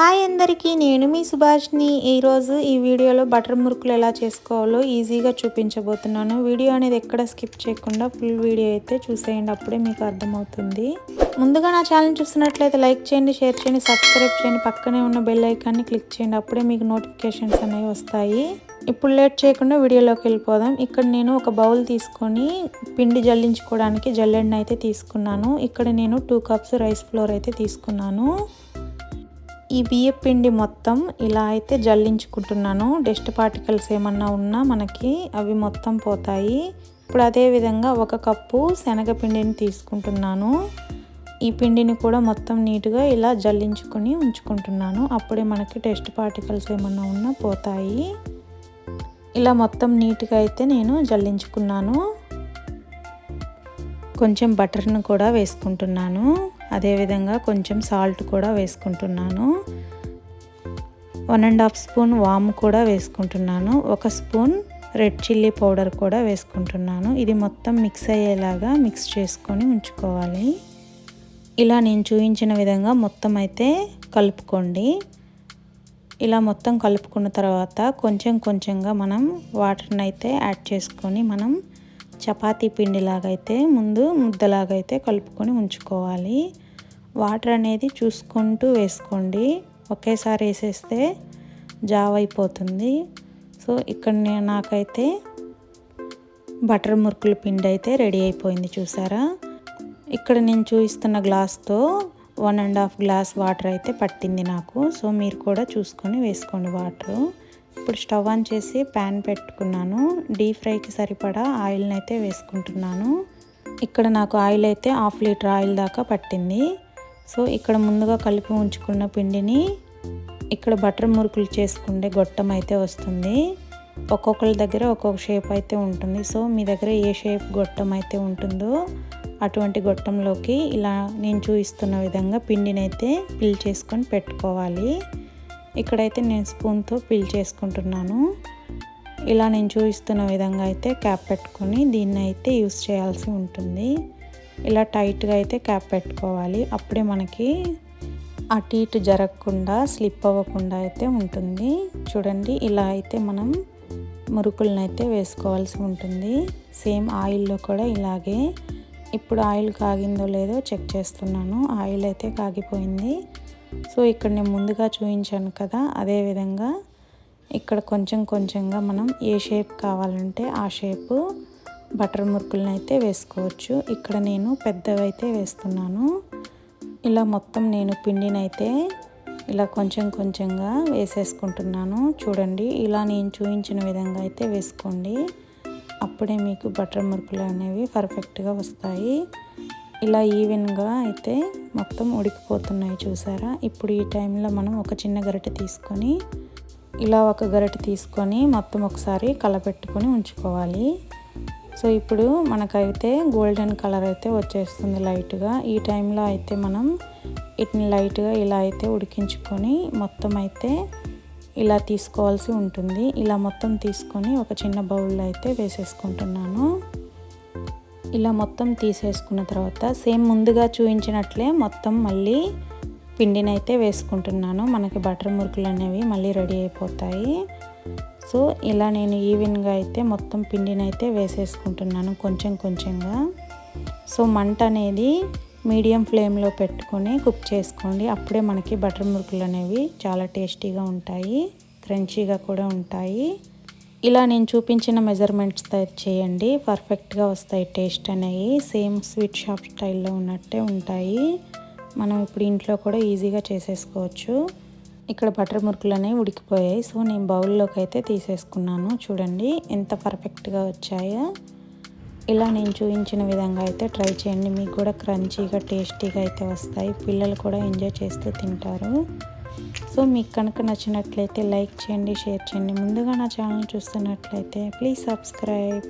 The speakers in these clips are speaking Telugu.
హాయ్ అందరికీ, నేను మీ సుభాష్ని. ఈరోజు ఈ వీడియోలో బటర్ మురుకులు ఎలా చేసుకోవాలో ఈజీగా చూపించబోతున్నాను. వీడియో అనేది ఎక్కడ స్కిప్ చేయకుండా ఫుల్ వీడియో అయితే చూసేయండి, అప్పుడే మీకు అర్థమవుతుంది. ముందుగా నా ఛానల్ చూస్తున్నట్లయితే లైక్ చేయండి, షేర్ చేయండి, సబ్స్క్రైబ్ చేయండి, పక్కనే ఉన్న బెల్ ఐకాన్ని క్లిక్ చేయండి, అప్పుడే మీకు నోటిఫికేషన్స్ అనేవి వస్తాయి. ఇప్పుడు లేట్ చేయకుండా వీడియోలోకి వెళ్ళిపోదాం. ఇక్కడ నేను ఒక బౌల్ తీసుకొని పిండి జల్లించుకోవడానికి జల్లెడని అయితే తీసుకున్నాను. ఇక్కడ నేను 2 కప్స్ రైస్ ఫ్లోర్ అయితే తీసుకున్నాను. ఈ బియ్య పిండి మొత్తం ఇలా అయితే జల్లించుకుంటున్నాను. డస్ట్ పార్టికల్స్ ఏమన్నా ఉన్నా మనకి అవి మొత్తం పోతాయి. ఇప్పుడు అదే విధంగా 1 కప్పు శనగపిండిని తీసుకుంటున్నాను. ఈ పిండిని కూడా మొత్తం నీట్గా ఇలా జల్లించుకొని ఉంచుకుంటున్నాను. అప్పుడే మనకి డస్ట్ పార్టికల్స్ ఏమన్నా ఉన్నా పోతాయి. ఇలా మొత్తం నీట్గా అయితే నేను జల్లించుకున్నాను. కొంచెం బటర్ను కూడా వేసుకుంటున్నాను. అదేవిధంగా కొంచెం సాల్ట్ కూడా వేసుకుంటున్నాను. 1.5 స్పూన్ వాము కూడా వేసుకుంటున్నాను. 1 స్పూన్ రెడ్ చిల్లీ పౌడర్ కూడా వేసుకుంటున్నాను. ఇది మొత్తం మిక్స్ అయ్యేలాగా మిక్స్ చేసుకొని ఉంచుకోవాలి. ఇలా నేను చూపించిన విధంగా మొత్తం అయితే కలుపుకోండి. ఇలా మొత్తం కలుపుకున్న తర్వాత కొంచెం కొంచెంగా మనం వాటర్ని అయితే యాడ్ చేసుకొని మనం చపాతీ పిండిలాగైతే ముందు ముద్దలాగైతే కలుపుకొని ఉంచుకోవాలి. వాటర్ అనేది చూసుకుంటూ వేసుకోండి, ఒకేసారి వేసేస్తే జావ్ అయిపోతుంది. సో ఇక్కడ నాకైతే బటర్ మురుకుల పిండి అయితే రెడీ అయిపోయింది, చూసారా. ఇక్కడ నేను చూపిస్తున్న గ్లాస్తో 1.5 గ్లాస్ వాటర్ అయితే పట్టింది నాకు. సో మీరు కూడా చూసుకొని వేసుకోండి వాటర్. ఇప్పుడు స్టవ్ ఆన్ చేసి ప్యాన్ పెట్టుకున్నాను. డీప్ ఫ్రైకి సరిపడా ఆయిల్ని అయితే వేసుకుంటున్నాను. ఇక్కడ నాకు ఆయిల్ అయితే 1/2 లీటర్ ఆయిల్ దాకా పట్టింది. సో ఇక్కడ ముందుగా కలిపి ఉంచుకున్న పిండిని ఇక్కడ బటర్ మురుకులు చేసుకుంటే గొట్టం అయితే వస్తుంది. ఒక్కొక్కరి దగ్గర ఒక్కొక్క షేప్ అయితే ఉంటుంది. సో మీ దగ్గర ఏ షేప్ గొట్టం అయితే ఉంటుందో అటువంటి గొట్టంలోకి ఇలా నేను చూపిస్తున్న విధంగా పిండిని అయితే ఫిల్ చేసుకొని పెట్టుకోవాలి. ఇక్కడైతే నేను స్పూన్తో ఫిల్ చేసుకుంటున్నాను. ఇలా నేను చూపిస్తున్న విధంగా అయితే క్యాప్ పెట్టుకొని దీన్ని అయితే యూస్ చేయాల్సి ఉంటుంది. ఇలా టైట్గా అయితే క్యాప్ పెట్టుకోవాలి, అప్పుడే మనకి అటు ఇటు జరగకుండా స్లిప్ అవ్వకుండా అయితే ఉంటుంది. చూడండి, ఇలా అయితే మనం మురుకులను అయితే వేసుకోవాల్సి ఉంటుంది. సేమ్ ఆయిల్లో కూడా ఇలాగే. ఇప్పుడు ఆయిల్ కాగిందో లేదో చెక్ చేస్తున్నాను. ఆయిల్ అయితే కాగిపోయింది. సో ఇక్కడ నేను ముందుగా చూపించాను కదా, అదే విధంగా ఇక్కడ కొంచెం కొంచెంగా మనం ఏ షేప్ కావాలంటే ఆ షేపు బటర్ మురుకులను అయితే వేసుకోవచ్చు. ఇక్కడ నేను పెద్దవైతే వేస్తున్నాను. ఇలా మొత్తం నేను పిండిని అయితే ఇలా కొంచెం కొంచెంగా వేసేసుకుంటున్నాను. చూడండి, ఇలా నేను చూపించిన విధంగా అయితే వేసుకోండి, అప్పుడే మీకు బటర్ మురుకులు అనేవి పర్ఫెక్ట్గా వస్తాయి. ఇలా ఈవెన్గా అయితే మొత్తం ఉడికిపోతున్నాయి, చూసారా. ఇప్పుడు ఈ టైంలో మనం ఒక చిన్న గరిటె తీసుకొని ఇలా ఒక గరిటె తీసుకొని మొత్తం ఒకసారి కలపెట్టుకొని ఉంచుకోవాలి. సో ఇప్పుడు మనకైతే గోల్డెన్ కలర్ అయితే వచ్చేస్తుంది లైట్గా. ఈ టైంలో అయితే మనం వీటిని లైట్గా ఇలా అయితే ఉడికించుకొని మొత్తం అయితే ఇలా తీసుకోవాల్సి ఉంటుంది. ఇలా మొత్తం తీసుకొని ఒక చిన్న బౌల్లో అయితే వేసేసుకుంటున్నాను. ఇలా మొత్తం తీసేసుకున్న తర్వాత సేమ్ ముందుగా చూపించినట్లే మొత్తం మళ్ళీ పిండిని అయితే వేసుకుంటున్నాను. మనకి బటర్ మురుకులు అనేవి మళ్ళీ రెడీ అయిపోతాయి. సో ఇలా నేను ఈవెన్గా అయితే మొత్తం పిండిని అయితే వేసేసుకుంటున్నాను కొంచెం కొంచెంగా. సో మంట అనేది మీడియం ఫ్లేమ్లో పెట్టుకొని కుక్ చేసుకోండి, అప్పుడే మనకి బటర్ మురుకులు అనేవి చాలా టేస్టీగా ఉంటాయి, క్రంచీగా కూడా ఉంటాయి. ఇలా నేను చూపించిన మెజర్మెంట్స్తో చేయండి, పర్ఫెక్ట్గా వస్తాయి టేస్ట్ అనేవి. సేమ్ స్వీట్ షాప్ స్టైల్లో ఉన్నట్టే ఉంటాయి. మనం ఇప్పుడు ఇంట్లో కూడా ఈజీగా చేసేసుకోవచ్చు. ఇక్కడ బటర్ మురుకులు అనేవి ఉడికిపోయాయి. సో నేను బౌల్లోకి అయితే తీసేసుకున్నాను. చూడండి ఎంత పర్ఫెక్ట్గా వచ్చాయో. ఇలా నేను చూపించిన విధంగా అయితే ట్రై చేయండి, మీకు కూడా క్రంచీగా టేస్టీగా అయితే వస్తాయి. పిల్లలు కూడా ఎంజాయ్ చేస్తూ తింటారు. సో మీకు కనుక నచ్చినట్లయితే లైక్ చేయండి, షేర్ చేయండి. ముందుగా నా ఛానల్ చూస్తున్నట్లయితే please subscribe.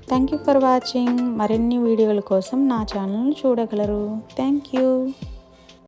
Thank you for watching. మరిన్ని వీడియోల కోసం నా ఛానల్ని చూడగలరు. Thank you.